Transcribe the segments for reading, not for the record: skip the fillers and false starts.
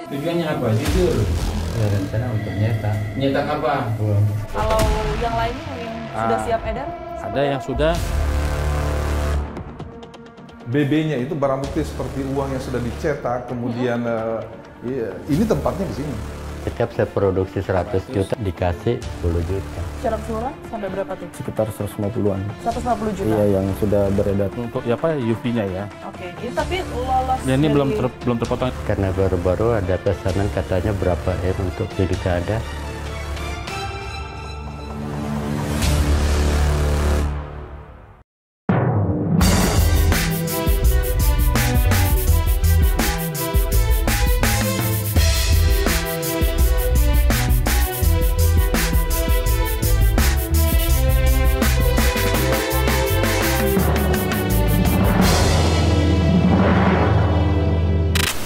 Tujuannya apa? Jujur. Ya, rencana untuk nyetak. Nyetak apa? Uang. Kalau yang lainnya yang sudah siap edar? Ada yang sudah. BB-nya itu barang bukti seperti uang yang sudah dicetak, kemudian ini tempatnya di sini. Setiap saya produksi 100 juta, dikasih 10 juta. Secara keseluruhan sampai berapa tuh? Sekitar 150-an. 150 juta? Iya, yang sudah beredar. Untuk ya apa UV-nya ya. Oke, ini tapi lolos Ya, ini dari... belum terpotong. Karena baru-baru ada pesanan katanya berapa M untuk pilkada.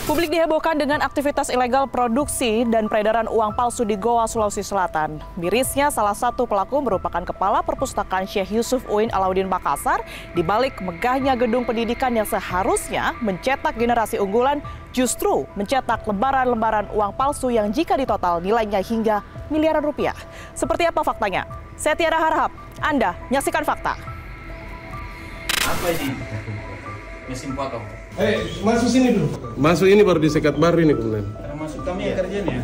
Publik dihebohkan dengan aktivitas ilegal produksi dan peredaran uang palsu di Goa, Sulawesi Selatan. Mirisnya, salah satu pelaku merupakan Kepala Perpustakaan Syekh Yusuf Uin Alauddin Makassar. Di balik megahnya gedung pendidikan yang seharusnya mencetak generasi unggulan, justru mencetak lembaran-lembaran uang palsu yang jika ditotal nilainya hingga miliaran rupiah. Seperti apa faktanya? Saya Tiara harap Anda menyaksikan fakta. Apa ini? Mesin potong. Masuk sini dulu. Masuk ini baru disekat bar ini kemudian. Termasuk kami yang kerjanya?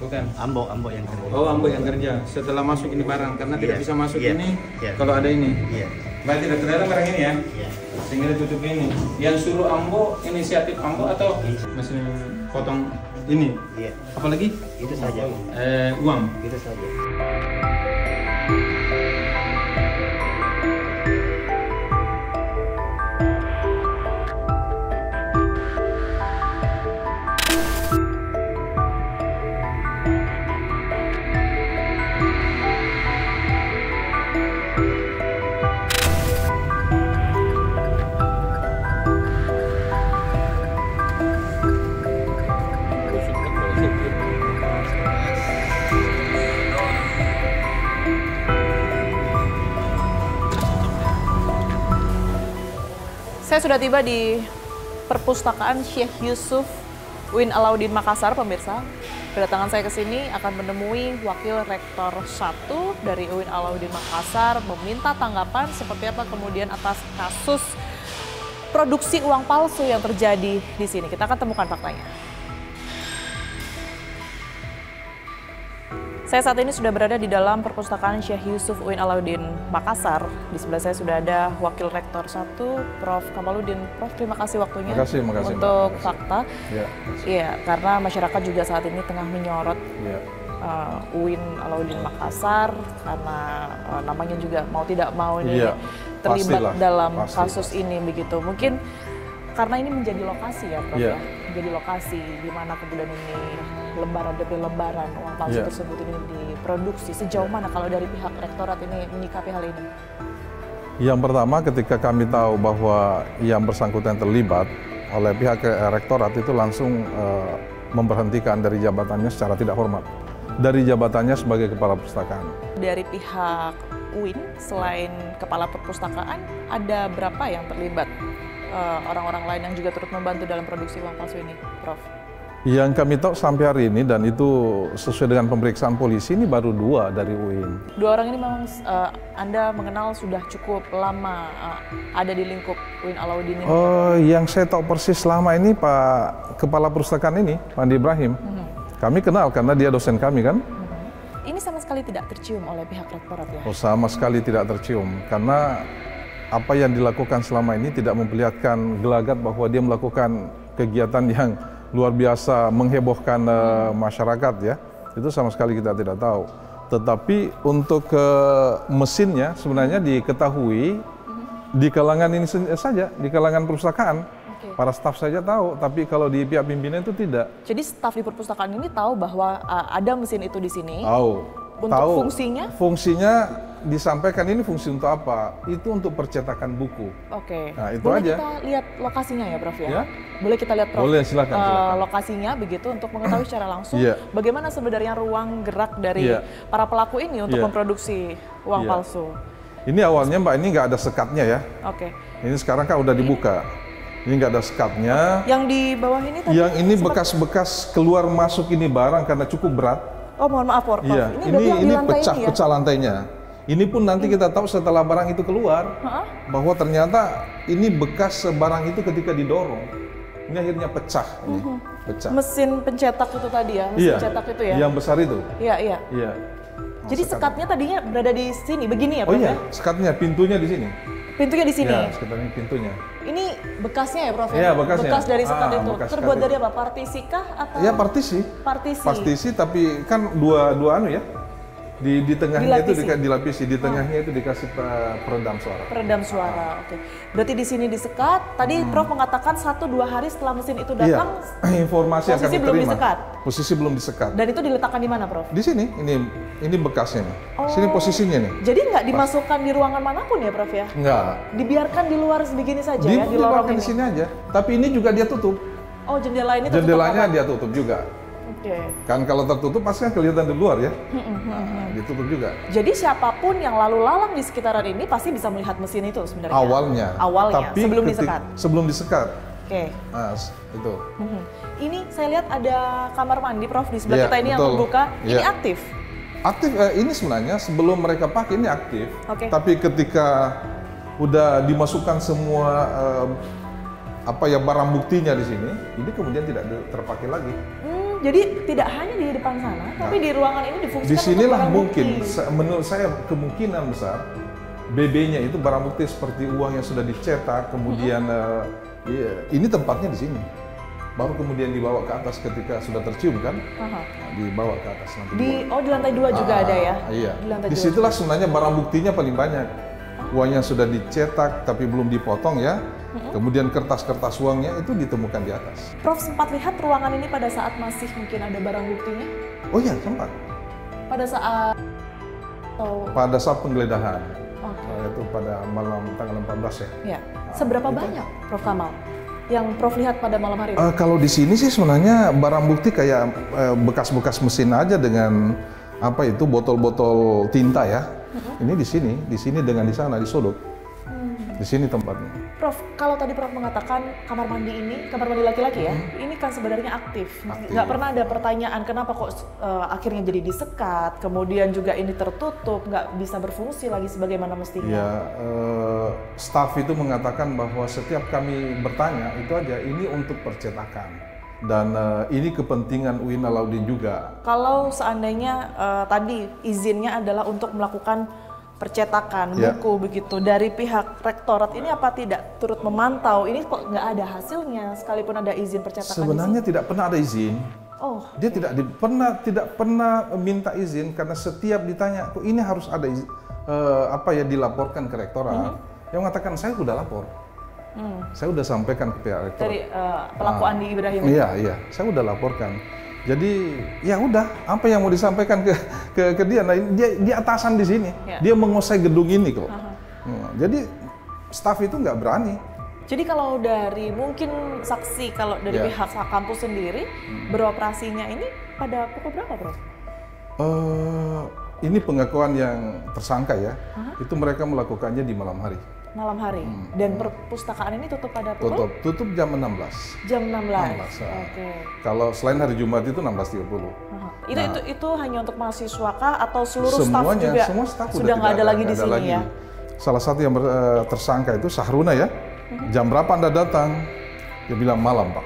Bukan. Ambok yang kerja. Oh, Ambo yang kerja. Setelah masuk ini barang, karena tidak bisa masuk ini kalau ada ini. Iya. Berarti tidak terdalam barang ini ya? Iya. Sehingga ditutup ini. Yang suruh Ambo, inisiatif Ambo atau mesin potong ini? Iya. Apalagi? Itu saja. Uang. Itu saja. Saya sudah tiba di Perpustakaan Syekh Yusuf Uin Alauddin Makassar, pemirsa. Kedatangan saya ke sini akan menemui Wakil Rektor 1 dari Uin Alauddin Makassar, meminta tanggapan seperti apa kemudian atas kasus produksi uang palsu yang terjadi di sini. Kita akan temukan faktanya. Saya saat ini sudah berada di dalam Perpustakaan Syekh Yusuf Uin Alauddin Makassar. Di sebelah saya sudah ada Wakil Rektor 1, Prof. Kamaludin. Prof, terima kasih waktunya Makasih, untuk Mbak. fakta. Ya, Iya, karena masyarakat juga saat ini tengah menyorot ya. Uin Alauddin Makassar karena namanya juga mau tidak mau ini Iya, terlibat pastilah, dalam pasti. kasus ini begitu. Mungkin karena ini menjadi lokasi ya, Prof, Iya. ya. Menjadi lokasi di mana kemudian ini lembaran demi lembaran uang palsu Iya. tersebut ini diproduksi. Sejauh mana kalau dari pihak rektorat ini menyikapi hal ini? Yang pertama, ketika kami tahu bahwa yang bersangkutan terlibat, oleh pihak rektorat itu langsung memberhentikan dari jabatannya secara tidak hormat. Dari jabatannya sebagai Kepala Perpustakaan. Dari pihak UIN, selain Kepala Perpustakaan, ada berapa yang terlibat orang-orang lain yang juga turut membantu dalam produksi uang palsu ini, Prof? Yang kami tahu sampai hari ini, dan itu sesuai dengan pemeriksaan polisi, ini baru 2 dari UIN. 2 orang ini memang Anda mengenal sudah cukup lama ada di lingkup Uin Alauddin ini? Yang saya tahu persis selama ini Pak Kepala Perpustakaan ini, Pak Andi Ibrahim. Kami kenal karena dia dosen kami kan. Ini sama sekali tidak tercium oleh pihak rektorat ya? Oh, sama sekali tidak tercium, karena apa yang dilakukan selama ini tidak memperlihatkan gelagat bahwa dia melakukan kegiatan yang luar biasa menghebohkan masyarakat ya. Itu sama sekali kita tidak tahu. Tetapi untuk mesinnya sebenarnya diketahui di kalangan ini saja, di kalangan perpustakaan. Para staf saja tahu, tapi kalau di pihak pimpinan itu tidak. Jadi staf di perpustakaan ini tahu bahwa ada mesin itu di sini? Tahu. Untuk tahu. fungsinya? Fungsinya disampaikan ini fungsi untuk apa? Itu untuk percetakan buku. Oke. Nah, itu Boleh aja. kita lihat lokasinya ya, Prof ya? Ya. Boleh kita lihat, Prof? Boleh, silakan. Lokasinya begitu untuk mengetahui secara langsung Iya. bagaimana sebenarnya ruang gerak dari Iya. para pelaku ini untuk Iya. memproduksi uang Iya. palsu. Ini awalnya Mbak, ini nggak ada sekatnya ya. Oke. Ini sekarang kan udah dibuka. Ini nggak ada sekatnya. Yang di bawah ini tadi? Yang ini sempat- bekas-bekas keluar masuk ini barang karena cukup berat. Oh mohon maaf, Prof. Iya, Ini berarti yang di lantai ini ya? pecah lantainya. Ini pun nanti kita tahu setelah barang itu keluar, bahwa ternyata ini bekas barang itu ketika didorong. Ini akhirnya pecah, ini pecah. Mesin pencetak itu tadi ya? Mesin cetak itu ya? Yang besar itu. Iya, iya. Iya. Jadi sekatnya tadinya berada di sini, begini ya, Oh Prof? iya, ya? sekatnya, pintunya di sini. Pintunya di sini. Iya, sekatnya pintunya. Ini bekasnya ya, Prof? Iya, bekasnya. Bekas dari sekat itu. Bekas Terbuat sekat dari apa? Partisi kah atau? Iya, partisi. Partisi. Partisi, tapi kan dua anu ya. Di tengahnya itu Dilapisi? dilapisi, di tengahnya itu dikasih peredam suara. Peredam suara, oke. Berarti di sini disekat. Tadi Prof mengatakan 1-2 hari setelah mesin itu Iya, datang, informasi yang posisi kami belum terima. disekat? Posisi belum disekat. dan itu diletakkan di mana, Prof? Di sini, ini bekasnya nih. Sini posisinya nih. Jadi nggak dimasukkan di ruangan manapun ya, Prof ya? Enggak. Dibiarkan di luar begini saja ya, di lorong Dibawakan ini. di sini aja. Tapi ini juga dia tutup. Oh, jendela ini tertutup Jendelanya apa? dia tutup juga. Oke. Kan kalau tertutup pasti kan kelihatan di luar ya. Nah, ditutup juga. Jadi siapapun yang lalu lalang di sekitaran ini pasti bisa melihat mesin itu sebenarnya. Awalnya. Awalnya, Tapi sebelum disekat. Sebelum disekat. Oke. Nah, itu. Ini saya lihat ada kamar mandi, Prof, di sebelah Iya, kita ini yang betul. membuka. Ini Iya. aktif. Aktif ini sebenarnya sebelum mereka pakai ini aktif. Oke. Tapi ketika udah dimasukkan semua barang buktinya di sini, ini kemudian tidak terpakai lagi. Jadi tidak hanya di depan sana, tapi di ruangan ini difungsikan Disinilah untuk barang mungkin, bukti. menurut saya kemungkinan besar BB-nya itu barang bukti seperti uang yang sudah dicetak, kemudian ini tempatnya di sini. Baru kemudian dibawa ke atas ketika sudah tercium kan, Aha. nah, dibawa ke atas nanti. Di lantai 2 juga ada ya? Iya. Di lantai 2. Disitulah sebenarnya barang buktinya paling banyak. Uang yang sudah dicetak tapi belum dipotong ya. Kemudian kertas-kertas uangnya itu ditemukan di atas. Prof sempat lihat ruangan ini pada saat masih mungkin ada barang buktinya? Oh iya, sempat. Pada saat Pada saat penggeledahan. Oke. Itu pada malam tanggal 14 ya. Ya. Seberapa banyak, Prof Kamal, yang Prof lihat pada malam hari itu? Kalau di sini sih sebenarnya barang bukti kayak bekas-bekas mesin aja dengan botol-botol tinta ya. Ini di sini dengan di sana di sudut. Di sini tempatnya. Prof, kalau tadi Prof mengatakan kamar mandi ini, kamar mandi laki-laki ya, ini kan sebenarnya aktif. Aktif. Nggak pernah ada pertanyaan kenapa kok akhirnya jadi disekat, kemudian juga ini tertutup, nggak bisa berfungsi lagi sebagaimana mestinya. Ya, staf itu mengatakan bahwa setiap kami bertanya itu aja ini untuk percetakan dan ini kepentingan UIN Alauddin juga. Kalau seandainya tadi izinnya adalah untuk melakukan percetakan Ya. buku begitu dari pihak rektorat ini apa tidak turut memantau ini kok nggak ada hasilnya sekalipun ada izin percetakan? Sebenarnya tidak pernah ada izin. Oh, Dia tidak pernah minta izin karena setiap ditanya kok ini harus ada izin, dilaporkan ke rektorat. Yang mengatakan saya sudah lapor. Saya sudah sampaikan ke pihak rektorat. dari pelaku Andi Ibrahim. Iya, saya udah laporkan. Jadi ya udah, apa yang mau disampaikan ke dia? Nah, dia atasan di sini, Ya. dia menguasai gedung ini kok. Jadi staf itu nggak berani. Jadi kalau dari mungkin saksi kalau dari Ya. pihak kampus sendiri beroperasinya ini pada pukul berapa, Bro? Ini pengakuan yang tersangka ya, itu mereka melakukannya di malam hari. Malam hari. Dan perpustakaan ini tutup pada pukul Tutup jam 16. jam 16. 16, ya. Oke. Kalau selain hari Jumat itu 16.30. Aha. Itu hanya untuk mahasiswa kah atau seluruh staf Semuanya, juga semua staf sudah nggak ada lagi di nggak ada sini lagi. ya? Salah satu yang tersangka itu Sahruna ya. Jam berapa Anda datang? Dia bilang malam Pak.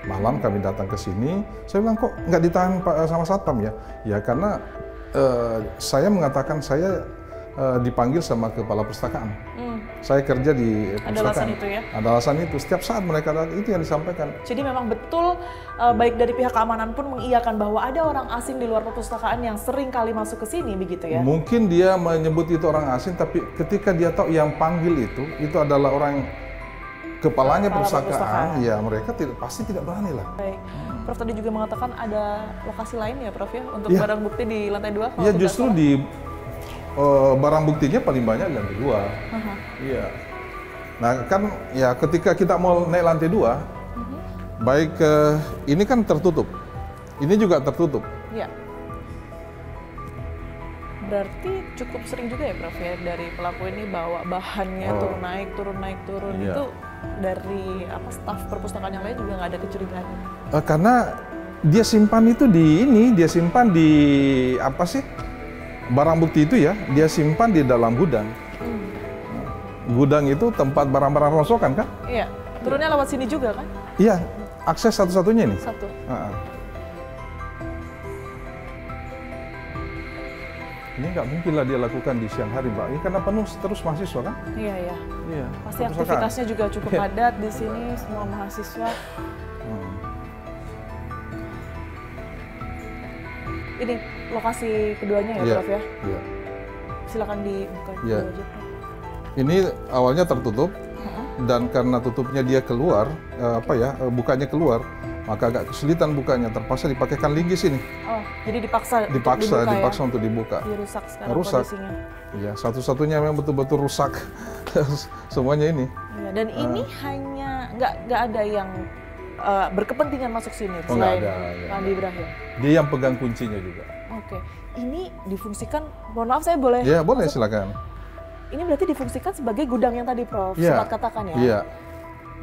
Malam kami datang ke sini. Saya bilang kok nggak ditahan Pak sama satpam ya? Ya karena saya mengatakan saya dipanggil sama kepala perpustakaan. Saya kerja di perpustakaan. Ada alasan itu ya? Ada alasan itu. Setiap saat mereka datang itu yang disampaikan. Jadi memang betul baik dari pihak keamanan pun mengiyakan bahwa ada orang asing di luar perpustakaan yang sering kali masuk ke sini begitu ya? Mungkin dia menyebut itu orang asing, tapi ketika dia tahu yang panggil itu adalah orang kepalanya Kepala perpustakaan, ya mereka pasti tidak berani lah. Baik. Prof tadi juga mengatakan ada lokasi lain ya, Prof ya, untuk Ya. barang bukti di lantai 2? Ya justru di barang buktinya paling banyak di lantai 2. Iya. Nah kan ya ketika kita mau naik lantai 2, baik ini kan tertutup, ini juga tertutup. Ya. Berarti cukup sering juga ya, Prof ya, dari pelaku ini bawa bahannya turun naik, turun. Iya. Itu dari staf perpustakaan yang lain juga nggak ada kecurigaan? Karena dia simpan itu dia simpan di apa sih? Barang bukti itu ya, dia simpan di dalam gudang. Gudang itu tempat barang-barang rongsokan kan? Iya, turunnya lewat sini juga kan? Iya, akses satu-satunya nih. Satu. Ini nggak mungkin lah dia lakukan di siang hari, Mbak. Ini karena penuh terus mahasiswa kan? Iya. Iya. Pasti aktivitasnya juga cukup padat di sini, semua mahasiswa. Ini lokasi keduanya ya, Prof ya? Iya. Silakan dibuka dulu aja, Prof. Ini awalnya tertutup dan karena tutupnya dia keluar, bukanya keluar, maka agak kesulitan bukanya, terpaksa dipakaikan linggis ini. Oh, jadi dipaksa untuk dibuka. Rusak sekarang kondisinya. Iya, satu-satunya memang betul-betul rusak semuanya ini. Iya, dan ini hanya nggak ada yang berkepentingan masuk sini selain Andi Ibrahim. Dia yang pegang kuncinya juga. Oke, ini difungsikan. Mohon maaf, saya boleh? Ya, boleh, silakan. Ini berarti difungsikan sebagai gudang yang tadi Prof sempat katakan ya? Iya.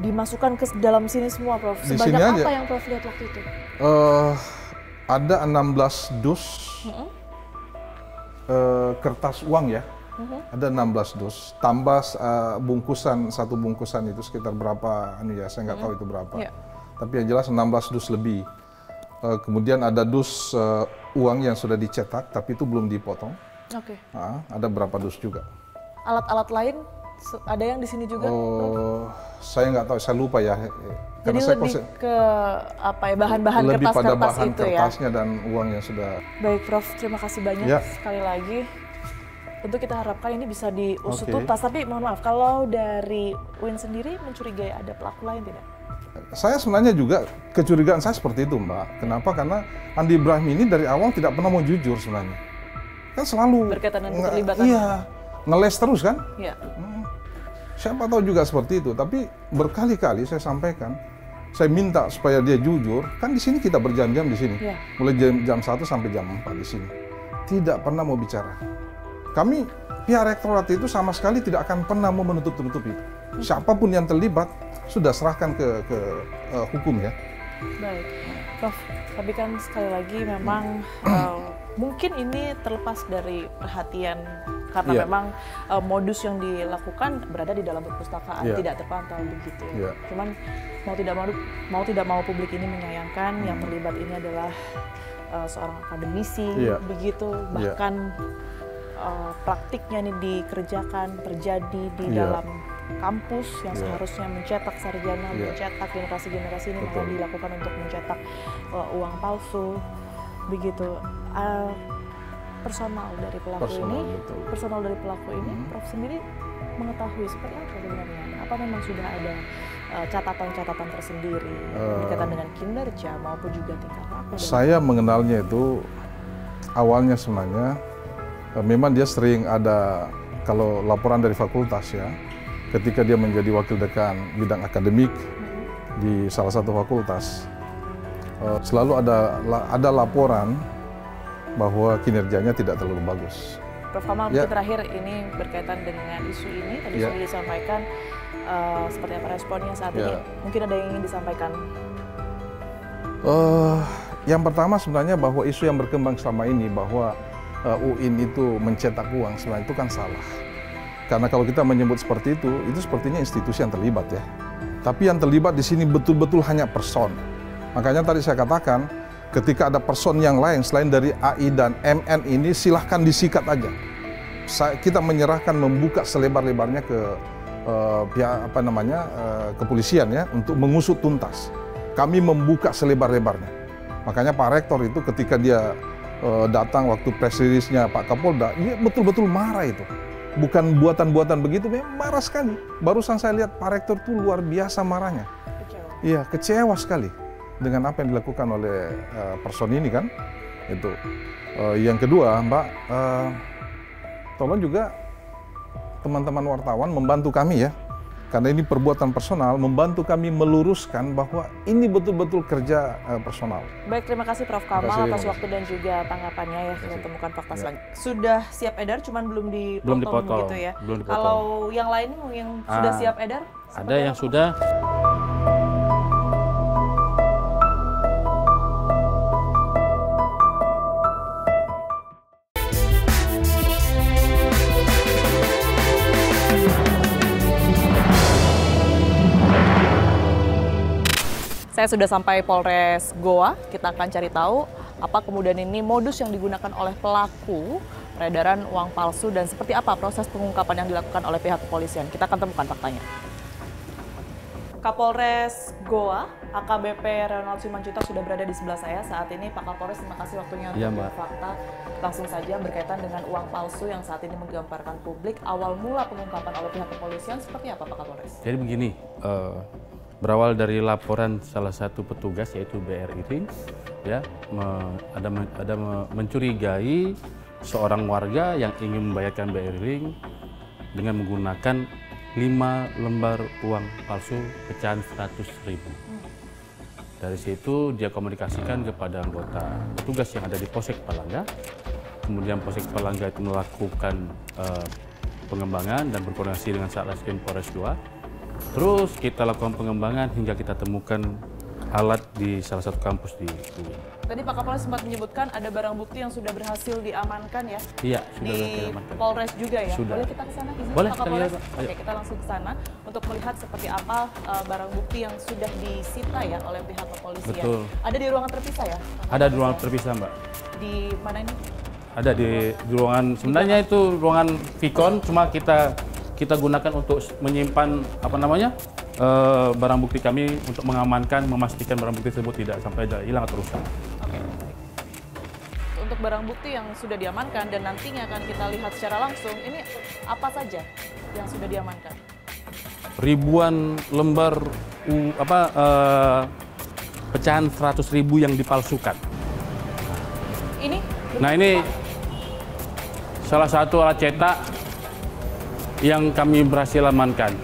Dimasukkan ke dalam sini semua, Prof. Sebanyak apa yang Prof lihat waktu itu? Ada 16 dus kertas uang ya. Ada 16 dus. Tambah satu bungkusan itu sekitar berapa? Saya nggak tahu itu berapa. Yeah. Tapi yang jelas 16 dus lebih. Kemudian ada dus uang yang sudah dicetak, tapi itu belum dipotong. Oke. Ada berapa dus juga. Alat-alat lain ada yang di sini juga? Saya nggak tahu, saya lupa ya. Jadi lebih ke bahan-bahan kertas-kertas itu ya? Lebih pada bahan kertasnya dan uang yang sudah. Baik, Prof. Terima kasih banyak sekali lagi. Tentu kita harapkan ini bisa diusut tuntas. Tapi mohon maaf, kalau dari UIN sendiri mencurigai ada pelaku lain tidak? Saya sebenarnya juga kecurigaan saya seperti itu, Mbak. Kenapa? Karena Andi Ibrahim ini dari awal tidak pernah mau jujur sebenarnya. Kan selalu berkaitan dengan keterlibatan. Iya, ngeles terus kan? Iya. Siapa tahu juga seperti itu, tapi berkali-kali saya sampaikan, saya minta supaya dia jujur. Kan di sini kita berjam-jam di sini, mulai jam 1 sampai jam 4 di sini. Tidak pernah mau bicara. Kami pihak rektorat itu sama sekali tidak akan pernah mau menutup-nutup itu. Siapapun yang terlibat sudah serahkan ke hukum ya. Baik, Prof. Tapi kan sekali lagi memang mungkin ini terlepas dari perhatian karena memang modus yang dilakukan berada di dalam perpustakaan, tidak terpantau begitu ya. Cuman mau tidak mau publik ini menyayangkan yang terlibat ini adalah seorang akademisi begitu, bahkan praktiknya ini dikerjakan terjadi di dalam kampus yang seharusnya mencetak sarjana, mencetak generasi-generasi ini malah dilakukan untuk mencetak uang palsu begitu. Personal dari pelaku ini, Prof sendiri mengetahui seperti apa sebenarnya? Apa memang sudah ada catatan-catatan tersendiri berkaitan dengan kinerja maupun juga tingkah laku? Saya mengenalnya itu awalnya sebenarnya memang dia sering ada kalau laporan dari fakultas ya, ketika dia menjadi wakil dekan bidang akademik di salah satu fakultas, selalu ada laporan bahwa kinerjanya tidak terlalu bagus. Prof Kamal, mungkin terakhir ini berkaitan dengan isu ini, tadi sudah disampaikan, seperti apa responnya saat ini? Mungkin ada yang ingin disampaikan? Yang pertama sebenarnya bahwa isu yang berkembang selama ini bahwa UIN itu mencetak uang, sebenarnya itu kan salah. Karena kalau kita menyebut seperti itu sepertinya institusi yang terlibat ya. Tapi yang terlibat di sini betul-betul hanya person. Makanya tadi saya katakan, ketika ada person yang lain selain dari AI dan MN ini, silahkan disikat aja. Kita menyerahkan membuka selebar-lebarnya ke pihak kepolisian ya untuk mengusut tuntas. Kami membuka selebar-lebarnya. Makanya Pak Rektor itu ketika dia datang waktu press release-nya Pak Kapolda, dia betul-betul marah itu. Bukan buatan-buatan begitu, memang marah sekali. Barusan saya lihat Pak Rektor itu luar biasa marahnya. Iya, kecewa sekali dengan apa yang dilakukan oleh person ini kan. Itu. Yang kedua, Mbak, tolong juga teman-teman wartawan membantu kami ya. Karena ini perbuatan personal, membantu kami meluruskan bahwa ini betul-betul kerja personal. Baik, terima kasih Prof Kamal atas waktu dan juga tanggapannya ya. Kita temukan fakta selanjutnya. Sudah siap edar, cuman belum dipotong gitu ya. Kalau yang lain yang sudah siap edar, Ada yang sudah. Saya sudah sampai Polres Goa, kita akan cari tahu apa kemudian ini modus yang digunakan oleh pelaku peredaran uang palsu dan seperti apa proses pengungkapan yang dilakukan oleh pihak kepolisian. Kita akan temukan faktanya. Kapolres Goa, AKBP Ronald Simanjuntak sudah berada di sebelah saya saat ini. Pak Kapolres, terima kasih waktunya untuk fakta. Langsung saja berkaitan dengan uang palsu yang saat ini menggambarkan publik. Awal mula pengungkapan oleh pihak kepolisian seperti apa Pak Kapolres? Jadi begini, berawal dari laporan salah satu petugas yaitu BRI Ring, ya, mencurigai seorang warga yang ingin membayarkan BRI Ring dengan menggunakan 5 lembar uang palsu pecahan 100.000. Dari situ dia komunikasikan kepada anggota petugas yang ada di Polsek Palangga. Kemudian Polsek Palangga itu melakukan pengembangan dan berkoordinasi dengan Satreskrim Polres II. Terus kita lakukan pengembangan hingga kita temukan alat di salah satu kampus di UI. Tadi Pak Kapolres sempat menyebutkan ada barang bukti yang sudah berhasil diamankan ya? Iya, sudah di diamankan. Polres juga ya? Sudah. Boleh kita ke sana? Izin Boleh, Pak Kapolres? ayo. Oke, kita langsung ke sana untuk melihat seperti apa barang bukti yang sudah disita ya oleh pihak kepolisian. Betul. Ada di ruangan terpisah ya? Ada di ruangan terpisah, Mbak. Di mana ini? Ada di ruangan, sebenarnya itu ruangan Vicon, cuma kita gunakan untuk menyimpan barang bukti kami untuk mengamankan, memastikan barang bukti tersebut tidak sampai hilang atau rusak. Oke, baik. Untuk barang bukti yang sudah diamankan dan nantinya akan kita lihat secara langsung, ini apa saja yang sudah diamankan? Ribuan lembar pecahan 100.000 yang dipalsukan. Ini? Nah, ini salah satu alat cetak yang kami berhasil amankan.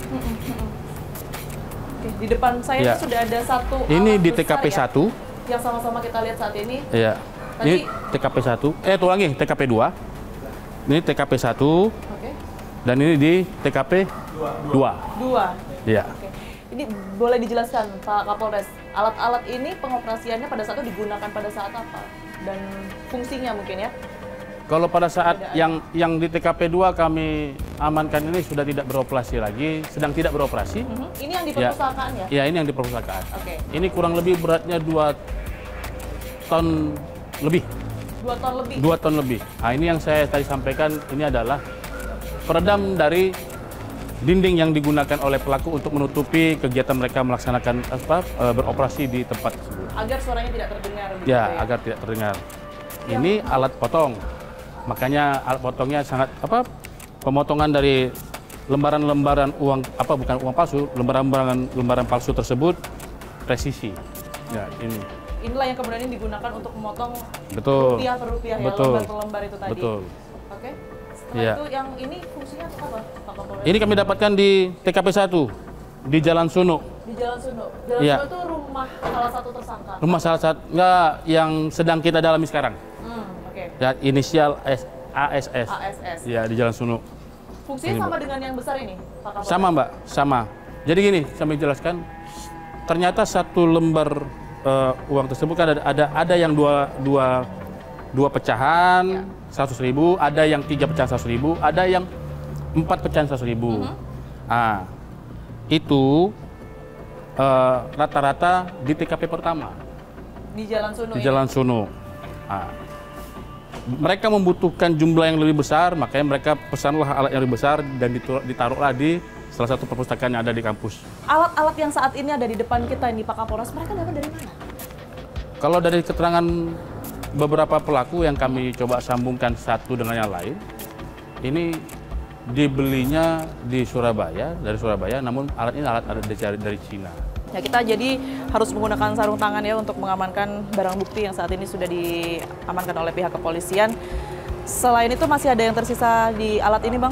Oke, di depan saya Ya. sudah ada satu Ini alat di besar TKP ya, 1. yang sama-sama kita lihat saat ini. Iya. Tadi- Ini TKP 1. TKP 2. Ini TKP 1 Oke. dan ini di TKP 2. Dua. Iya. Oke. Ini boleh dijelaskan Pak Kapolres, alat-alat ini pengoperasiannya pada saat itu digunakan pada saat apa? Dan fungsinya mungkin ya? Kalau pada saat yang di TKP 2 kami amankan ini sudah tidak beroperasi lagi, sedang tidak beroperasi. Ini yang di perpustakaan ya? Ya, ini yang di perpustakaan. Oke. Ini kurang lebih beratnya 2 ton lebih. 2 ton lebih? 2 ton lebih. Nah, ini yang saya tadi sampaikan, ini adalah peredam dari dinding yang digunakan oleh pelaku untuk menutupi kegiatan mereka melaksanakan beroperasi di tempat tersebut. Agar suaranya tidak terdengar. Begitu Ya, agar tidak terdengar. Ini alat potong. Makanya alat potongnya sangat pemotongan dari lembaran-lembaran uang bukan uang palsu, lembaran palsu tersebut presisi. Ya, ini. Inilah yang kemudian digunakan untuk memotong Betul. rupiah per rupiah ya, Betul. lembar per lembar itu tadi. Betul. Oke. Setelah Ya. itu yang ini fungsinya apa Pak Kapolres? Ini kami dapatkan di TKP 1 di Jalan Sunu. Di Jalan Sunu. Jalan Iya. Sunu itu rumah salah satu tersangka. Rumah salah satu yang sedang kita dalami sekarang. Oke. Ya, inisial ASS. ASS. Ya, di Jalan Sunu. Fungsinya sama dengan yang besar ini, Pak Kapolres? Sama, Mbak, sama. Jadi gini, saya jelaskan. Ternyata satu lembar uang tersebut kan ada yang dua pecahan 100.000, ada yang 3 pecahan 100.000, ada yang 4 pecahan 100.000. Nah, itu rata-rata di TKP pertama. Di Jalan Sunu. Di Jalan Sunu. Nah, mereka membutuhkan jumlah yang lebih besar, makanya mereka pesanlah alat yang lebih besar dan ditaruhlah di salah satu perpustakaan yang ada di kampus. Alat-alat yang saat ini ada di depan kita ini Pak Kapolres, mereka dapat dari mana? Kalau dari keterangan beberapa pelaku yang kami coba sambungkan satu dengan yang lain, ini dibelinya di Surabaya, dari Surabaya, namun alat ini alat dari Cina. Ya, kita jadi harus menggunakan sarung tangan ya untuk mengamankan barang bukti yang saat ini sudah diamankan oleh pihak kepolisian. Selain itu masih ada yang tersisa di alat ini, Bang?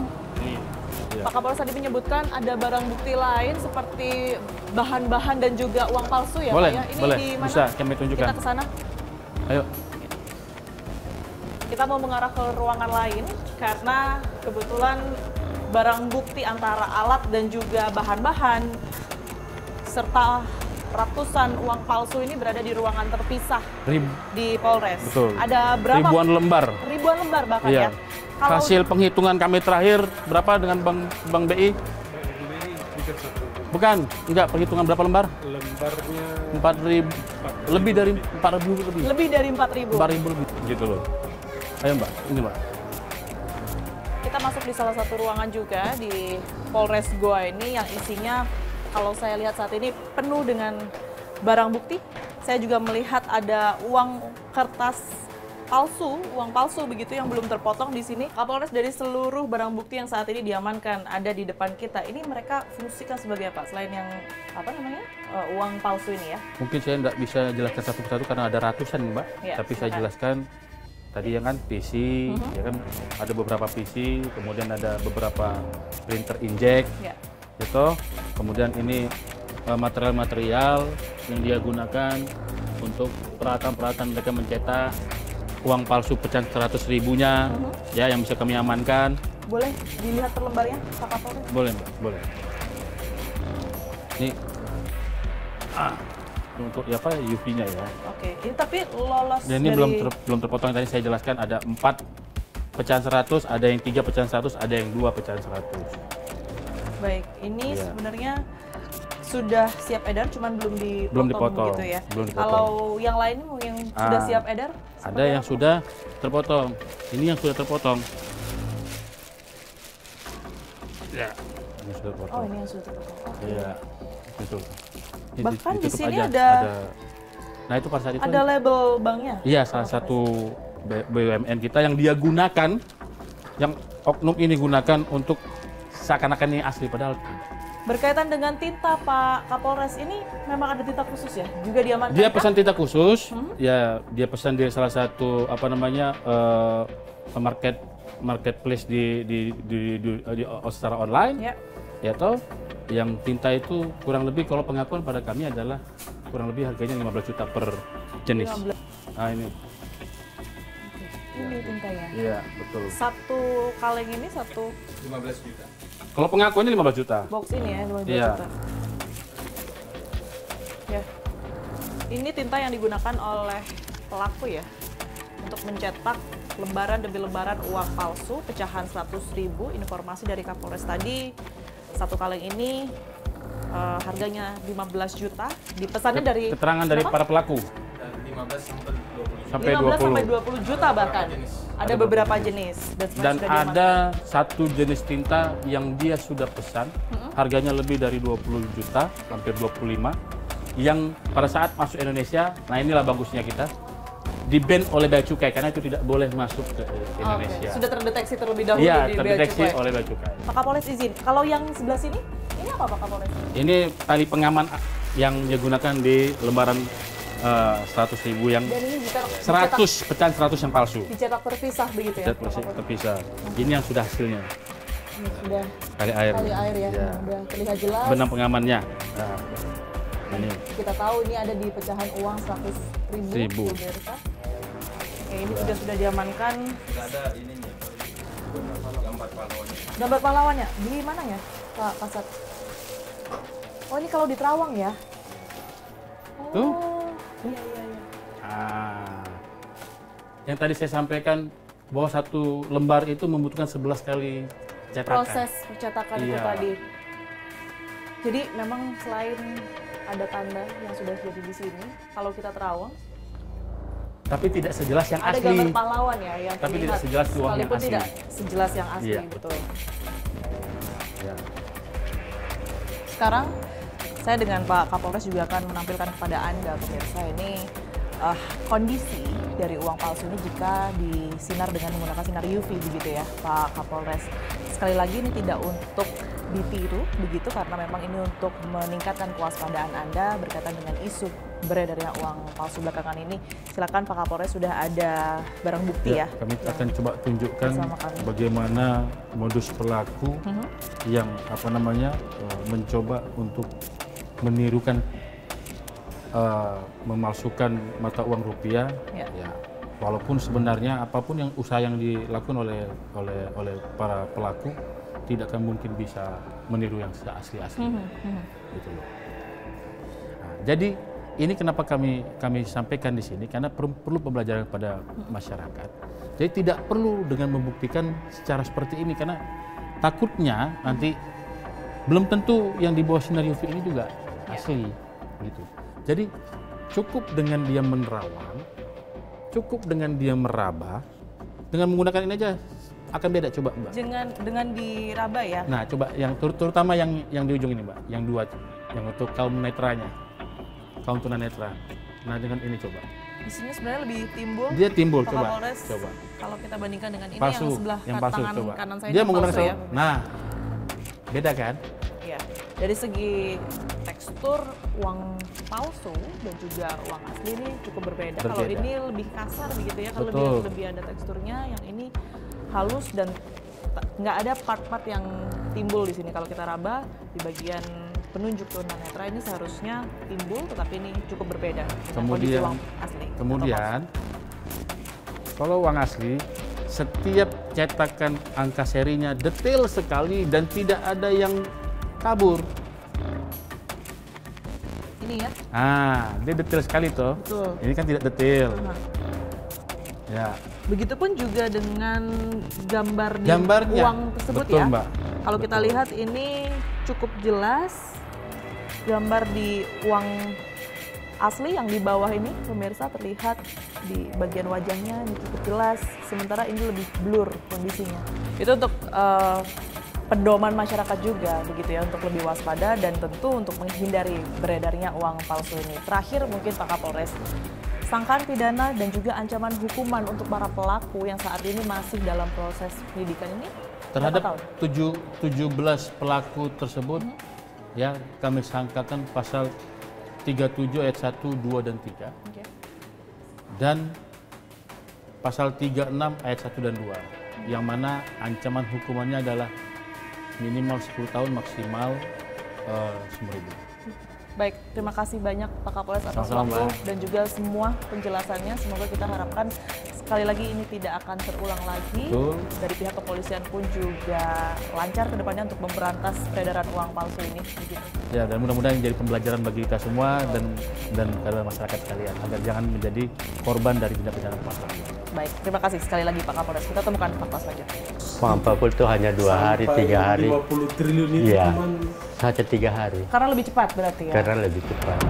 Ya. Pak Kapolres tadi menyebutkan ada barang bukti lain seperti bahan-bahan dan juga uang palsu ya, Boleh, Pak ya? Ini boleh. di mana? Bisa kami tunjukkan. Kita ke sana. Ayo. Kita mau mengarah ke ruangan lain karena kebetulan barang bukti antara alat dan juga bahan-bahan serta ratusan uang palsu ini berada di ruangan terpisah di Polres. Betul. Ada berapa? Ribuan lembar. Ribuan lembar bahkan Iya. ya. Kalau Hasil penghitungan kami terakhir berapa dengan Bang BI? Bukan, enggak, perhitungan berapa lembar? Lembarnya 4.000, lebih dari 4.000 lebih. lebih dari 4.000. 4.000 lebih, gitu loh. Ayo Mbak, ini Mbak. Kita masuk di salah satu ruangan juga di Polres Goa ini yang isinya kalau saya lihat saat ini penuh dengan barang bukti. Saya juga melihat ada uang kertas palsu, uang palsu begitu yang belum terpotong di sini. Kapolres, dari seluruh barang bukti yang saat ini diamankan ada di depan kita, ini mereka fungsikan sebagai apa? Selain yang apa namanya uang palsu ini ya? Mungkin saya nggak bisa jelaskan satu persatu karena ada ratusan Mbak. Ya, tapi saya silakan. jelaskan tadi yang kan PC, ya kan ada beberapa PC, kemudian ada beberapa printer inkjet, Ya. gitu. Kemudian ini material-material yang dia gunakan untuk peralatan-peralatan mereka mencetak uang palsu pecahan 100.000-nya, ya yang bisa kami amankan. Boleh dilihat per lembarnya, Pak Kapolres? Boleh Mbak, boleh. Ini untuk ya apa UV-nya ya. Oke, ini tapi lolos Dan ini dari... belum terpotong. Tadi saya jelaskan ada 4 pecahan 100, ada yang 3 pecahan 100, ada yang 2 pecahan 100. Baik, ini Iya. sebenarnya sudah siap edar, cuman belum Belum dipotong dipotong, gitu ya. belum dipotong. Kalau yang lain yang sudah siap edar? Ada seperti yang apa? sudah terpotong. Ini yang sudah terpotong. Ya, ini sudah terpotong. Oh, ini yang sudah terpotong. Oke. Iya, itu. Ini Bahkan di ditutup sini aja. Nah itu pada saat itu. Ada label banknya? Iya, salah satu BUMN kita yang dia gunakan, yang oknum ini gunakan untuk seakan-akan ini asli, padahal Berkaitan dengan tinta, Pak Kapolres, ini memang ada tinta khusus ya? Juga diamankan? dia kah? pesan tinta khusus, ya dia pesan di salah satu marketplace di secara online, Ya. ya toh, yang tinta itu kurang lebih kalau pengakuan pada kami adalah kurang lebih harganya 15 juta per jenis. 15. Nah ini, Ini tintanya. iya betul. Satu kaleng ini satu 15 juta. Kalau pengakuannya 15 juta. box ini ya, 15 Iya. juta. Ya. Ini tinta yang digunakan oleh pelaku ya untuk mencetak lembaran demi lembaran uang palsu pecahan 100.000. Informasi dari Kapolres tadi, satu kaleng ini harganya 15 juta. Dipesannya dari Keterangan dari berapa? para pelaku Dan 15 sampai 20 juta. sampai 15 sampai 20. 20 juta bahkan. Ada beberapa jenis sebenarnya Dan sudah diamankan. ada satu jenis tinta yang dia sudah pesan, harganya lebih dari 20 juta, hampir 25, yang pada saat masuk Indonesia, nah inilah bagusnya kita, di-ban oleh Bea Cukai karena itu tidak boleh masuk ke Indonesia. Oke. Sudah terdeteksi terlebih dahulu Iya, di Bea terdeteksi Cukai. oleh Bea Cukai. Pak Kapolres izin, kalau yang sebelah sini, ini apa Pak Kapolres? Ini tali pengaman yang digunakan di lembaran 100.000 yang Dan ini dicetak 100, pecahan 100 yang palsu. dicetak terpisah begitu ya? Pak Kapolres? Terpisah. Ini yang sudah hasilnya, Ini sudah tali air. kali air ya, Iya. sudah terlihat jelas. Benang pengamannya. Nah, ini. Kita tahu ini ada di pecahan uang 100.000. Ribu. Pemirsa. Oke, ini sudah diamankan. Tidak ada ininya. Gambar pahlawannya. Gambar pahlawannya di mana ya, Pak Kasat? Oh, ini kalau di Terawang ya? Oh, Tuh. iya, iya, iya. Yang tadi saya sampaikan bahwa satu lembar itu membutuhkan 11 kali cetakan. Proses percetakan itu Iya. tadi. Jadi memang selain ada tanda yang sudah jadi di sini, kalau kita Terawang, Tapi tidak sejelas yang ada asli. gambar pahlawan ya yang Tapi terlihat. tidak sejelas uang yang Sekalipun asli. tidak sejelas yang asli, Iya. betul. Ya. Sekarang saya dengan Pak Kapolres juga akan menampilkan kepada Anda pemirsa ini kondisi dari uang palsu ini jika disinar dengan menggunakan sinar UV begitu ya Pak Kapolres. Sekali lagi ini tidak untuk ditiru begitu karena memang ini untuk meningkatkan kewaspadaan Anda berkaitan dengan isu beredarnya uang palsu belakangan ini. Silakan Pak Kapolres, sudah ada barang bukti ya. Kami yang akan coba tunjukkan bersama kami. bagaimana modus pelaku yang mencoba untuk menirukan memalsukan mata uang rupiah. Ya. Ya. Walaupun sebenarnya apapun yang usaha yang dilakukan oleh para pelaku tidak akan mungkin bisa meniru yang asli-asli. Gitu loh. Nah, jadi ini kenapa kami sampaikan di sini, karena perlu pembelajaran pada masyarakat. Jadi tidak perlu dengan membuktikan secara seperti ini, karena takutnya nanti belum tentu yang di bawah sinar UV ini juga asli, gitu. Jadi cukup dengan dia menerawang, cukup dengan dia meraba, dengan menggunakan ini aja akan beda. Coba Mbak. Dengan diraba ya. Nah coba yang terutama yang di ujung ini Mbak, yang dua, yang untuk kaum netranya, kaum tunanetra. Nah dengan ini coba. Di sini sebenarnya lebih timbul. Dia timbul, Pak coba. Kapolres, Coba. Kalau kita bandingkan dengan ini Palsu, yang sebelah yang palsu, tangan coba. kanan saya Dia ini menggunakan palsu ya. Nah, beda kan? Iya. Dari segi tekstur uang palsu dan juga uang asli ini cukup berbeda. Kalau Berbeda. ini lebih kasar begitu ya, kalau Betul. lebih ada teksturnya, yang ini halus dan nggak ada part-part yang timbul di sini. Kalau kita raba di bagian penunjuk tunanetra ini seharusnya timbul, tetapi ini cukup berbeda dengan kondisi uang asli. Kemudian kalau uang asli, setiap cetakan angka serinya detail sekali dan tidak ada yang kabur. Ini ya. Ah, dia detail sekali toh. Betul. Ini kan tidak detail. Ya. Begitupun juga dengan gambar di Gambarnya. uang tersebut. Betul, ya. Mbak. Kalau kita Betul. lihat ini cukup jelas gambar di uang asli yang di bawah ini, pemirsa, terlihat di bagian wajahnya ini cukup jelas, sementara ini lebih blur kondisinya. Itu untuk pedoman masyarakat juga begitu ya, untuk lebih waspada dan tentu untuk menghindari beredarnya uang palsu ini. Terakhir mungkin Pak Kapolres, sangkaan pidana dan juga ancaman hukuman untuk para pelaku yang saat ini masih dalam proses penyidikan ini Terhadap 17 pelaku tersebut, ya kami sangkakan pasal 37 ayat 1, 2, dan 3. Okay. Dan pasal 36 ayat 1 dan 2. Yang mana ancaman hukumannya adalah minimal 10 tahun, maksimal 10.000. Baik, terima kasih banyak Pak Kapolres atas Sama-sama, waktu dan juga semua penjelasannya. Semoga kita harapkan sekali lagi ini tidak akan terulang lagi. Betul. Dari pihak kepolisian pun juga lancar ke depannya untuk memberantas peredaran uang palsu ini. Begitu. Ya, dan mudah-mudahan jadi pembelajaran bagi kita semua dan kepada masyarakat sekalian agar jangan menjadi korban dari tindak pidana palsu. Baik, terima kasih sekali lagi Pak Kapolres. Kita temukan fakta selanjutnya. Uang palsu itu hanya 2 hari, 3 hari. 50 triliun itu Iya, cuman saja 3 hari. Karena lebih cepat berarti ya? Karena lebih cepat.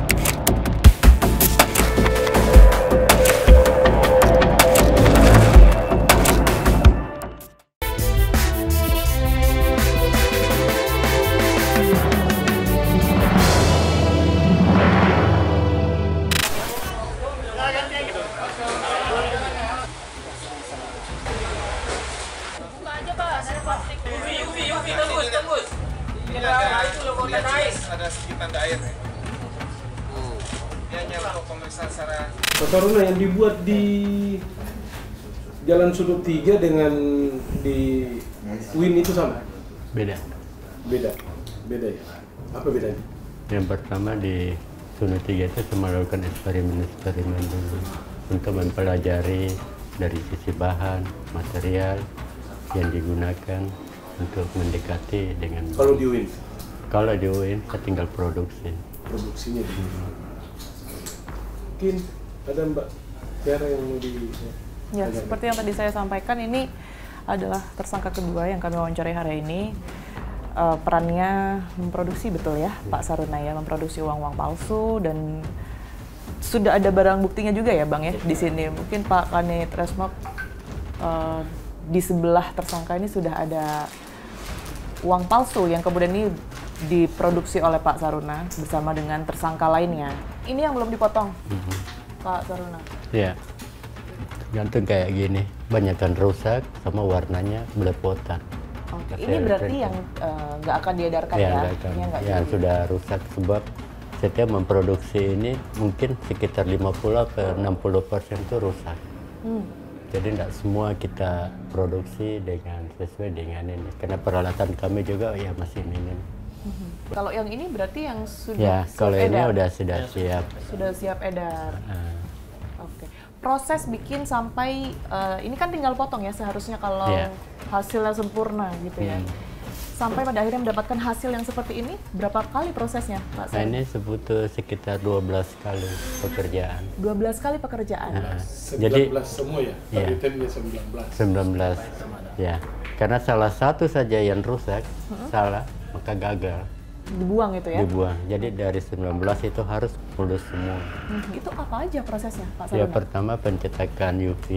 Ada sedikit tanda air ya. Dia nyampe pemeriksaan secara Pak Saruna yang dibuat di Jalan Sudut 3 dengan di Win itu sama? Beda. Beda ya? Apa bedanya? Yang pertama di Sudut 3 itu cuma melakukan eksperimen dulu untuk mempelajari dari sisi bahan, material yang digunakan untuk mendekati dengan. Kalau di Win? Kalau di UIN saya tinggal produksi. Produksinya di Win. Mungkin ada Mbak Tiara yang mau di... Ya, seperti yang tadi saya sampaikan, ini adalah tersangka kedua yang kami wawancarai hari ini. Perannya memproduksi, betul ya Pak Saruna ya, memproduksi uang-uang palsu, dan sudah ada barang buktinya juga ya Bang ya di sini. Mungkin Pak Kanit Resmob, di sebelah tersangka ini sudah ada uang palsu yang kemudian ini diproduksi oleh Pak Saruna bersama dengan tersangka lainnya. Ini yang belum dipotong, Pak Saruna. Ya, gantung kayak gini, banyakkan rusak sama warnanya belepotan. Oke, ini berarti yang nggak akan diedarkan ya? Nggak akan. Ini nggak Yang sudah rusak sebab setiap memproduksi ini mungkin sekitar 50-60% itu rusak. Jadi tidak semua kita produksi dengan sesuai dengan ini. Karena peralatan kami juga ya masih minim. Kalau yang ini berarti yang sudah Ya, siap kalau ini edar. sudah siap. Sudah siap edar. Oke. Proses bikin sampai ini kan tinggal potong ya seharusnya kalau Ya. hasilnya sempurna gitu ya. sampai pada akhirnya mendapatkan hasil yang seperti ini, berapa kali prosesnya, Pak Nah, Saruna? ini butuh sekitar 12 kali pekerjaan. 12 kali pekerjaan. Nah, 19 jadi semua ya? Iya. Targetnya 19. 19 ya. Karena salah satu saja yang rusak, salah, maka gagal. Dibuang itu ya? Dibuang. Jadi dari 19 itu harus mulus semua. Itu apa aja prosesnya, Pak Ya, Saruna? pertama pencetakan UV,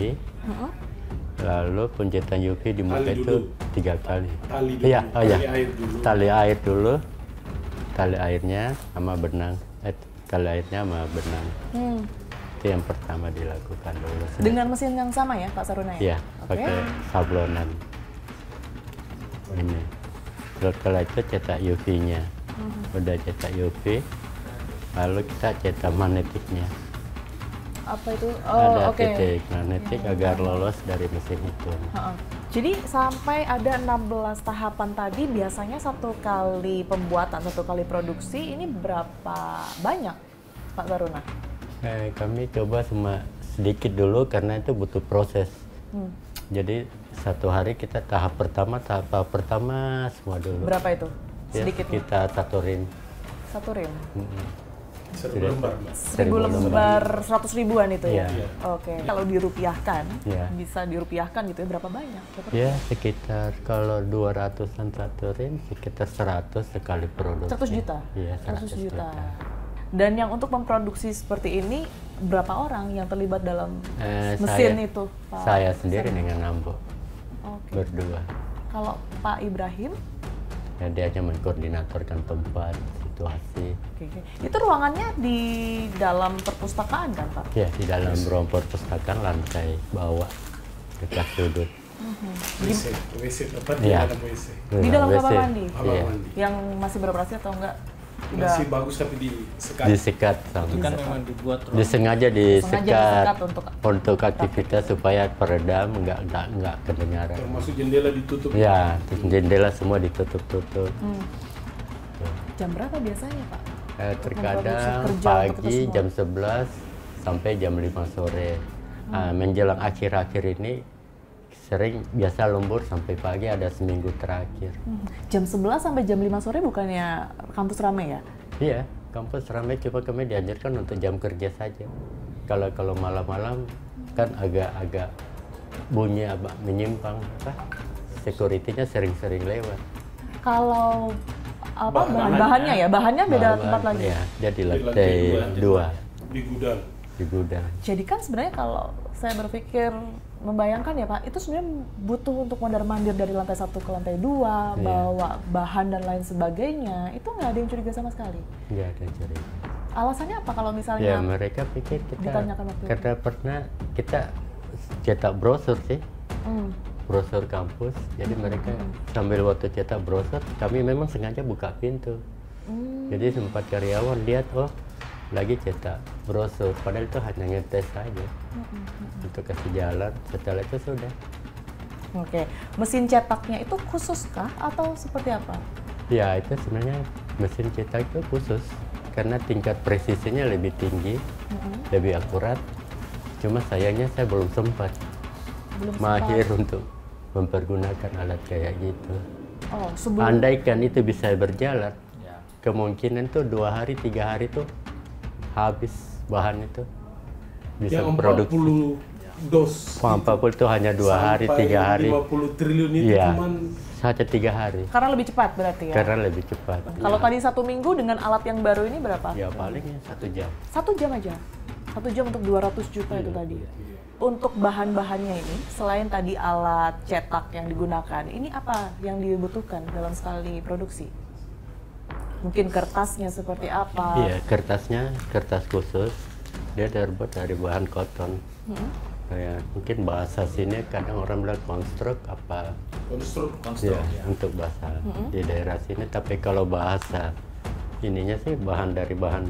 lalu pencetakan UV di muka Tali itu dulu. 3 kali. Tali dulu. Iya, oh ya. Tali air dulu. Tali air dulu, tali airnya sama benang. Tali airnya sama benang. Itu yang pertama dilakukan dulu. Dengan mesin yang sama ya, Pak Saruna ya? Iya, Oke. pakai sablonan. Ini. Terus kalau itu cetak UV-nya. Udah cetak UV, lalu kita cetak magnetiknya. Apa itu? Ada oke. titik magnetik agar lolos dari mesin itu. Heeh. Jadi sampai ada 16 tahapan tadi, biasanya satu kali pembuatan, satu kali produksi, ini berapa banyak, Pak Saruna? Kami coba cuma sedikit dulu karena itu butuh proses. Jadi satu hari kita tahap pertama semua dulu. Berapa itu? Ya, Sedikitnya? kita satu rim. Satu rim? 1 lembar, Mbak. 1000 lembar, 100 ribuan itu ya? Iya. Oke. Kalau dirupiahkan, Iya. bisa dirupiahkan gitu ya, berapa banyak? Ya sekitar kalau 200-an satu rim sekitar 100 sekali produksi. 100 juta? Iya, 100 juta. Dan yang untuk memproduksi seperti ini, berapa orang yang terlibat dalam mesin itu, Pak? Saya sendiri dengan Ambo, Oke. berdua. Kalau Pak Ibrahim, Ya, dia hanya mengkoordinatorkan tempat, situasi. oke. Itu ruangannya di dalam perpustakaan kan, Pak? Ya, di dalam ruang perpustakaan lantai bawah dekat sudut. WC tempat Iya. di dalam WC. Di dalam WC. kamar mandi? Kamar Iya. mandi. Yang masih beroperasi atau enggak? Masih bagus tapi disekat. Disekat sama. Itu kan memang dibuat ruang. Disengaja disekat disekat untuk aktivitas supaya peredam nggak kedengaran. Termasuk jendela ditutup. Ya, jendela semua ditutup-tutup. Jam berapa biasanya, Pak? Terkadang Memproduksi kerja untuk itu pagi semua. jam 11 sampai jam 5 sore. Menjelang akhir-akhir ini sering biasa lembur sampai pagi, ada seminggu terakhir. Jam 11 sampai jam 5 sore bukannya kampus ramai ya? Iya, kampus ramai, cuma kami dianjurkan untuk jam kerja saja. Kalau malam-malam kan agak bunyi menyimpang, security-nya sering-sering lewat. Kalau apa bahannya ya? Bahannya beda tempat lagi. Ya, dia di Di lantai lantai 2 Di gudang. di gudang. Jadi kan sebenarnya kalau saya berpikir membayangkan ya Pak, itu sebenarnya butuh untuk mondar-mandir dari lantai 1 ke lantai 2, bawa bahan dan lain sebagainya. Itu nggak ada yang curiga sama sekali. Nggak ada curiga. Alasannya apa kalau Ya, misalnya mereka pikir kita ditanyakan waktu itu? karena pernah kita cetak brosur sih, brosur kampus. Jadi mereka sambil waktu cetak brosur, kami memang sengaja buka pintu. Jadi sempat karyawan lihat, oh lagi cetak brosur, padahal itu hanya ngetes saja untuk kasih jalan. Setelah itu sudah. Oke, mesin cetaknya itu khusus kah atau seperti apa? Ya, itu sebenarnya mesin cetak itu khusus karena tingkat presisinya lebih tinggi, lebih akurat. Cuma sayangnya saya belum sempat mahir untuk mempergunakan alat kayak gitu. Oh, sebelum Andaikan itu bisa berjalan, kemungkinan tuh 2 hari 3 hari tuh habis bahan itu bisa Yang produksi. 40 dos. 40 itu hanya 2 hari 3 hari. 50 triliun itu Iya, cuman saja 3 hari karena lebih cepat berarti ya. karena lebih cepat. Kalau tadi 1 minggu dengan alat yang baru ini berapa? Ya palingnya 1 jam. 1 jam aja. 1 jam untuk 200 juta itu tadi. Untuk bahan-bahannya ini, selain tadi alat cetak yang digunakan, ini apa yang dibutuhkan dalam sekali produksi? Mungkin kertasnya seperti apa? Iya, kertasnya kertas khusus. Dia terbuat dari bahan koton. Kayak mungkin bahasa sini kadang orang bilang konstruk apa? konstruk. Ya, untuk bahasa di daerah sini. Tapi kalau bahasa ininya sih dari bahan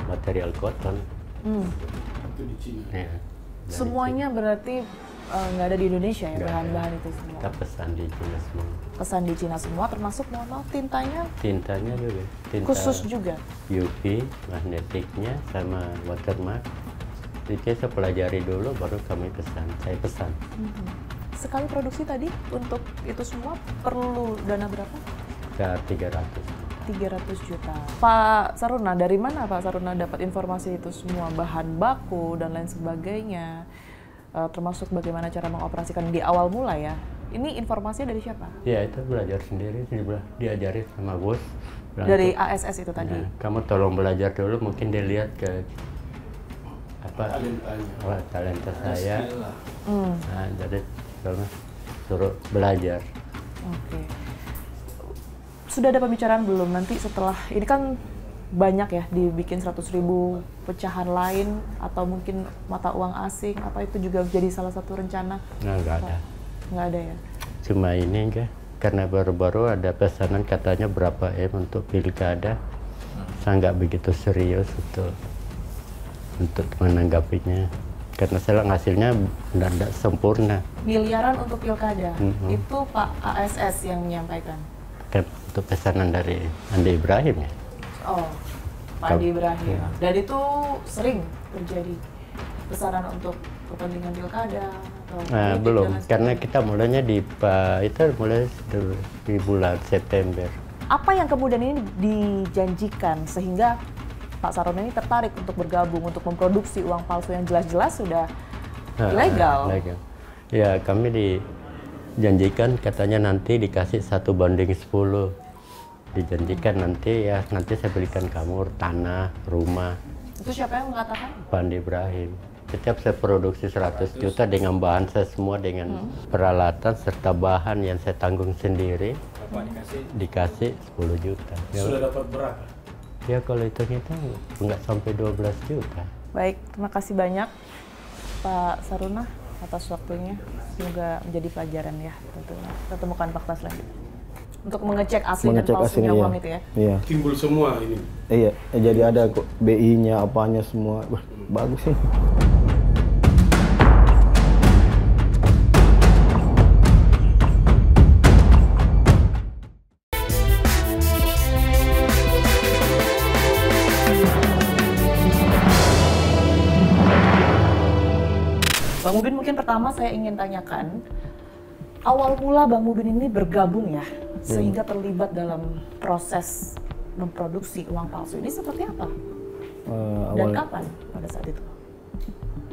material koton. Itu di Cina. Ya, dari Semuanya berarti nggak ada di Indonesia ya, Nggak bahan-bahan ada. itu semua. kita pesan di Cina semua. Pesan di Cina semua, termasuk mohon maaf tintanya Tintanya juga. Tinta khusus juga. UV, magnetiknya sama watermark. Itu saya pelajari dulu baru saya pesan. Sekali produksi tadi untuk itu semua perlu dana berapa? sekitar 300. 300 juta. Pak Saruna, dari mana Pak Saruna dapat informasi itu semua, bahan baku dan lain sebagainya, termasuk bagaimana cara mengoperasikan di awal mula ya? Ini informasinya dari siapa? Ya itu belajar sendiri, diajari sama bos. Dari ASS itu tadi? Ya, kamu tolong belajar dulu, mungkin dia lihat ke apa talenta saya. Nah, jadi suruh belajar. Oke. Sudah ada pembicaraan belum nanti setelah ini kan banyak ya dibikin 100.000 pecahan lain atau mungkin mata uang asing, apa itu juga jadi salah satu rencana? Nah, nggak ada. Nggak ada ya? Cuma ini enggak, karena baru-baru ada pesanan katanya berapa untuk pilkada. Saya nggak begitu serius untuk menanggapinya. Karena saya hasilnya tidak sempurna. Miliaran untuk pilkada, itu Pak ASS yang menyampaikan? Kan itu pesanan dari Andi Ibrahim ya. Oh, Pak Andi Ibrahim. Dan itu sering terjadi pesanan untuk kepentingan pilkada? Nah, belum, karena kita mulainya mulai di bulan September. Apa yang kemudian ini dijanjikan sehingga Pak Saruna ini tertarik untuk bergabung, untuk memproduksi uang palsu yang jelas-jelas sudah ilegal? Ilegal. Ya, kami dijanjikan katanya nanti dikasih 1:10. Dijanjikan nanti saya belikan kamu tanah, rumah. Itu siapa yang mengatakan? Pak Andi Ibrahim. Setiap saya produksi 100 juta dengan bahan saya semua, dengan peralatan serta bahan yang saya tanggung sendiri, dikasih 10 juta. Sudah dapat berapa? Ya kalau hitung-hitung nggak sampai 12 juta. Baik, terima kasih banyak Pak Saruna atas waktunya. Semoga menjadi pelajaran ya tentunya. Kita temukan fakta selanjutnya. Untuk mengecek asli dan palsunya uang itu ya? Iya. Timbul semua ini? Iya, jadi ada kok BI-nya, apanya semua. Wah, bagus sih. Bang Mubin, mungkin pertama saya ingin tanyakan, awal mula Bang Mubin ini bergabung ya, sehingga terlibat dalam proses memproduksi uang palsu ini seperti apa? Dan kapan pada saat itu?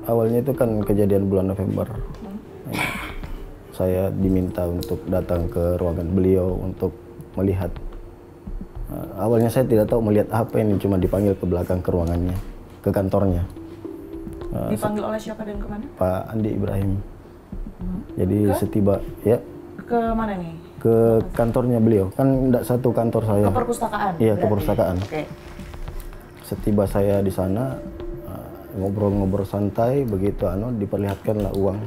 Awalnya itu kan kejadian bulan November. Saya diminta untuk datang ke ruangan beliau untuk melihat. Awalnya saya tidak tahu melihat apa ini, cuma dipanggil ke belakang ke ruangannya, ke kantornya. Dipanggil oleh siapa dan kemana? Pak Andi Ibrahim. Jadi setiba ya. Ke mana nih? Ke kantornya beliau. Kan tidak satu kantor saya. Ke perpustakaan? Iya, ke perpustakaan. Oke. Setiba saya di sana, ngobrol-ngobrol santai, begitu diperlihatkanlah uang.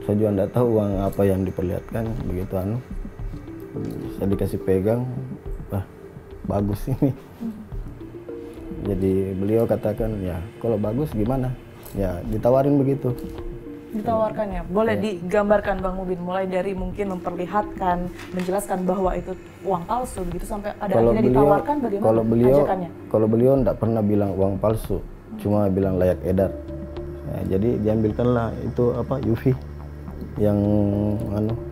Saya juga tidak tahu uang apa yang diperlihatkan, begitu saya dikasih pegang, wah bagus ini. Jadi beliau katakan, ya kalau bagus gimana? Ya ditawarin begitu. Ditawarkan ya? Boleh digambarkan Bang Mubin, mulai dari mungkin memperlihatkan, menjelaskan bahwa itu uang palsu begitu sampai pada akhirnya ditawarkan, bagaimana ajakannya? Kalau beliau tidak pernah bilang uang palsu, cuma bilang layak edar. Ya, jadi diambilkanlah itu UV yang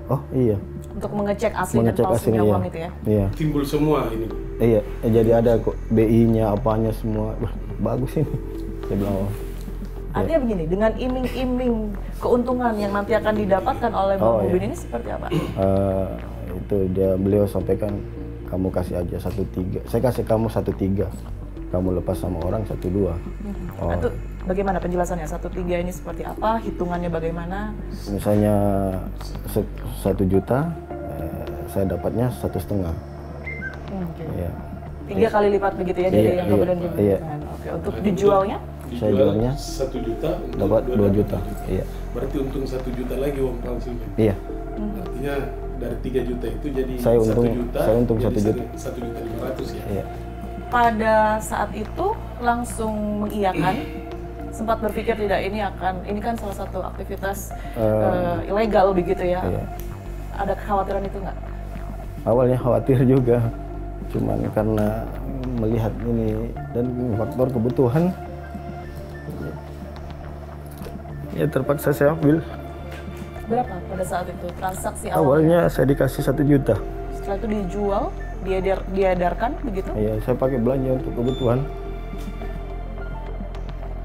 oh iya. Untuk mengecek asli dan palsunya uang itu ya? Iya. Timbul semua ini? Iya, jadi ada kok BI-nya, apanya semua. Wah, bagus ini. Saya bilang, artinya begini, dengan iming-iming keuntungan yang nanti akan didapatkan oleh Bang Mubin ini seperti apa? Itu beliau sampaikan, kamu kasih aja 1/3. Saya kasih kamu 1/3. Kamu lepas sama orang 1/2. Itu bagaimana penjelasannya? 1/3 ini seperti apa? Hitungannya bagaimana? Misalnya 1 juta, saya dapatnya 1,5. Iya. 3 kali lipat begitu ya dari yang kemudian dibutuhkan. Iya. Oke, untuk dijualnya? Saya jualnya 1 juta, dapat 2 juta. Iya. Berarti untung 1 juta lagi uang palsunya. Iya. Artinya dari 3 juta itu jadi saya 1 untung, juta. Saya untung 1 juta. 1.500.000 ya. Iya. Pada saat itu langsung mengiyakan, sempat berpikir tidak ini kan salah satu aktivitas ilegal begitu ya. Iya. Ada kekhawatiran itu nggak? Awalnya khawatir juga, cuman karena melihat ini dan faktor kebutuhan, ya terpaksa saya ambil. Berapa pada saat itu transaksi awal? Awalnya saya dikasih 1 juta. Setelah itu dijual diedarkan begitu? Iya, saya pakai belanja untuk kebutuhan.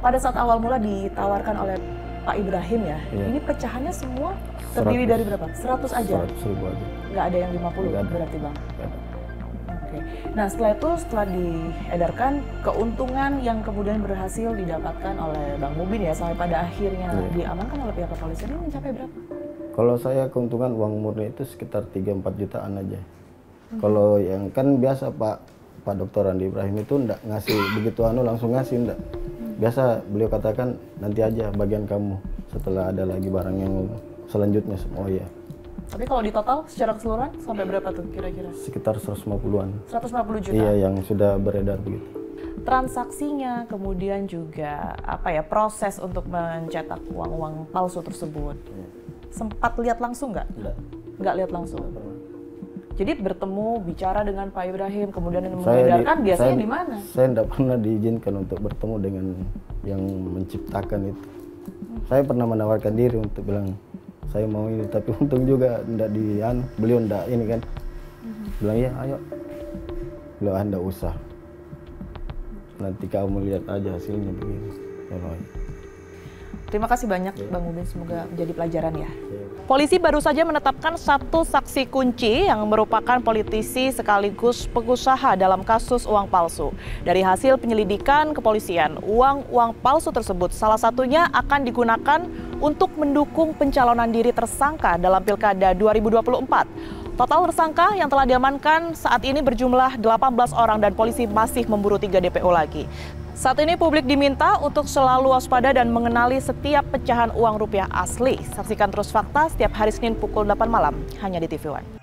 Pada saat awal mula ditawarkan oleh Pak Ibrahim ya, Iya. ini pecahannya semua terdiri dari berapa? 100 aja? 100.000 aja. Nggak ada yang 50 Nggak ada. berarti Bang? Nggak ada. Oke. Nah setelah itu, setelah diedarkan, keuntungan yang kemudian berhasil didapatkan oleh Bang Mubin ya, sampai pada akhirnya diamankan oleh pihak kepolisian, ini mencapai berapa? Kalau saya keuntungan uang murni itu sekitar 3-4 jutaan aja. Kalau yang kan biasa Pak Dr. Andi Ibrahim itu enggak ngasih begitu langsung ngasih enggak. Biasa beliau katakan nanti aja bagian kamu setelah ada lagi barang yang selanjutnya. Oh iya. Tapi kalau di total secara keseluruhan sampai berapa tuh kira-kira? Sekitar 150-an. 150 juta? Iya, yang sudah beredar begitu. Transaksinya, kemudian juga proses untuk mencetak uang-uang palsu tersebut. Sempat lihat langsung nggak? Enggak. Nggak lihat langsung. Jadi bertemu, bicara dengan Pak Ibrahim, kemudian Saya mengedarkan biasanya di mana? Saya tidak pernah diizinkan untuk bertemu dengan yang menciptakan itu. Saya pernah menawarkan diri untuk bilang saya mau ini, tapi untung juga tidak beliau tidak ini kan. Bilang ya ayo. Beliau Anda usah. Nanti kamu lihat aja hasilnya begini. Terima kasih banyak Bang Mubin, semoga menjadi pelajaran ya. Polisi baru saja menetapkan satu saksi kunci yang merupakan politisi sekaligus pengusaha dalam kasus uang palsu. Dari hasil penyelidikan kepolisian, uang palsu tersebut salah satunya akan digunakan untuk mendukung pencalonan diri tersangka dalam Pilkada 2024. Total tersangka yang telah diamankan saat ini berjumlah 18 orang dan polisi masih memburu 3 DPO lagi. Saat ini publik diminta untuk selalu waspada dan mengenali setiap pecahan uang rupiah asli. Saksikan terus Fakta setiap hari Senin pukul 8 malam hanya di TV One.